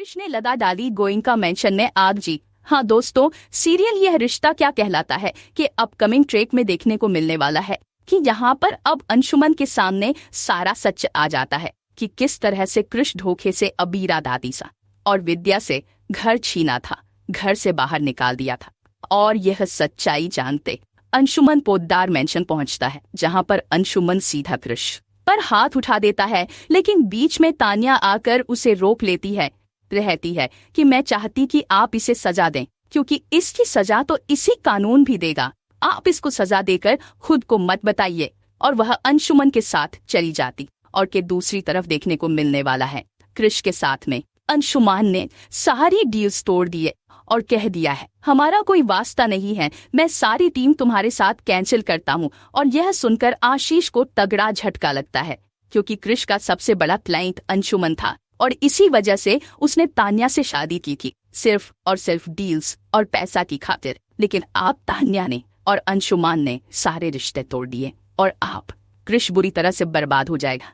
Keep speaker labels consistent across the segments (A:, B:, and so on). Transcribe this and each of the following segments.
A: कृष ने लदा डाली गोयनका मेंशन में आग जी। हाँ दोस्तों, सीरियल यह रिश्ता क्या कहलाता है कि अपकमिंग ट्रैक में देखने को मिलने वाला है कि यहाँ पर अब अंशुमन के सामने सारा सच आ जाता है कि किस तरह से कृष धोखे से अबीरा दादीसा और विद्या से घर छीना था, घर से बाहर निकाल दिया था। और यह सच्चाई जानते अंशुमन पोद्दार मेंशन पहुंचता है, जहां पर अंशुमन सीधा कृष पर हाथ उठा देता है, लेकिन बीच में तान्या आकर उसे रोक लेती है। रहती है कि मैं चाहती कि आप इसे सजा दें, क्योंकि इसकी सजा तो इसी कानून भी देगा। आप इसको सजा देकर खुद को मत बताइए। और वह अंशुमन के साथ चली जाती और के दूसरी तरफ देखने को मिलने वाला है कृष के साथ में अंशुमान ने सारी डील्स तोड़ दिए और कह दिया है हमारा कोई वास्ता नहीं है, मैं सारी टीम तुम्हारे साथ कैंसिल करता हूँ। और यह सुनकर आशीष को तगड़ा झटका लगता है, क्योंकि कृष का सबसे बड़ा क्लाइंट अंशुमन था और इसी वजह से उसने तान्या से शादी की थी, सिर्फ और सिर्फ डील्स और पैसा की खातिर। लेकिन आप तान्या ने और अंशुमान ने सारे रिश्ते तोड़ दिए और आप कृष बुरी तरह से बर्बाद हो जाएगा,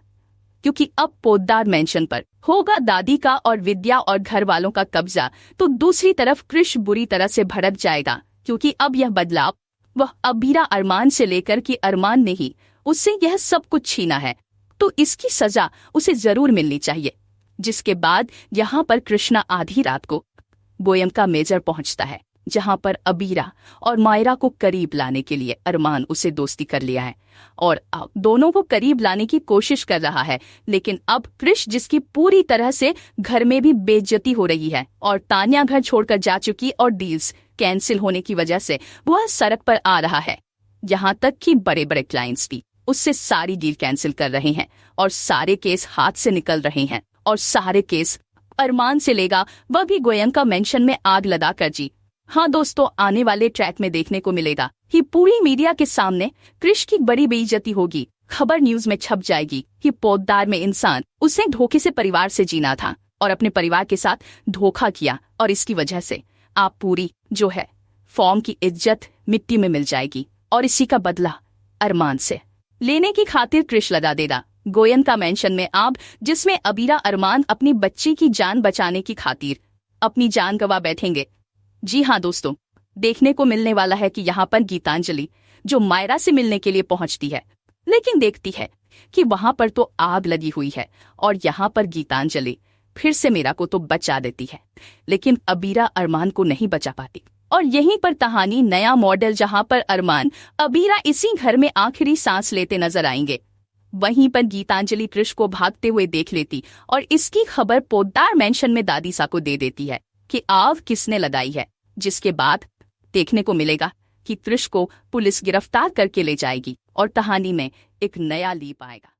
A: क्योंकि अब पोद्दार मेंशन पर होगा दादी का और विद्या और घर वालों का कब्जा। तो दूसरी तरफ कृष बुरी तरह से भड़क जाएगा, क्योंकि अब यह बदलाव वह अबीरा अरमान से लेकर कि अरमान ने ही उससे यह सब कुछ छीना है, तो इसकी सजा उसे जरूर मिलनी चाहिए। जिसके बाद यहाँ पर कृष्णा आधी रात को गोयनका मेजर पहुंचता है, जहां पर अबीरा और मायरा को करीब लाने के लिए अरमान उसे दोस्ती कर लिया है और अब दोनों को करीब लाने की कोशिश कर रहा है। लेकिन अब कृष, जिसकी पूरी तरह से घर में भी बेइज्जती हो रही है और तान्या घर छोड़कर जा चुकी और डील्स कैंसिल होने की वजह से वह सड़क पर आ रहा है, यहाँ तक कि बड़े बड़े क्लाइंट्स भी उससे सारी डील कैंसिल कर रहे हैं और सारे केस हाथ से निकल रहे हैं और सारे केस अरमान से लेगा, वह भी गोयनका मेंशन में आग लगा कर जी। हाँ दोस्तों, आने वाले ट्रैक में देखने को मिलेगा कि पूरी मीडिया के सामने कृष की बड़ी बेइज्जती होगी। खबर न्यूज में छप जाएगी कि पोद्दार में इंसान उसे धोखे से परिवार से जीना था और अपने परिवार के साथ धोखा किया, और इसकी वजह से आप पूरी जो है फॉर्म की इज्जत मिट्टी में मिल जाएगी और इसी का बदला अरमान से लेने की खातिर कृष लगा देगा गोयनका मेंशन में आग, जिसमें अबीरा अरमान अपनी बच्ची की जान बचाने की खातिर अपनी जान गंवा बैठेंगे। जी हाँ दोस्तों, देखने को मिलने वाला है कि यहाँ पर गीतांजलि जो मायरा से मिलने के लिए पहुंचती है, लेकिन देखती है कि वहां पर तो आग लगी हुई है और यहाँ पर गीतांजलि फिर से मीरा को तो बचा देती है, लेकिन अबीरा अरमान को नहीं बचा पाती। और यहीं पर कहानी नया मॉडल, जहां पर अरमान अबीरा इसी घर में आखिरी सांस लेते नजर आएंगे। वहीं पर गीतांजलि कृष को भागते हुए देख लेती और इसकी खबर पोद्दार मेंशन में दादीसा को दे देती है कि आग किसने लगाई है। जिसके बाद देखने को मिलेगा कि कृष को पुलिस गिरफ्तार करके ले जाएगी और कहानी में एक नया लीप आएगा।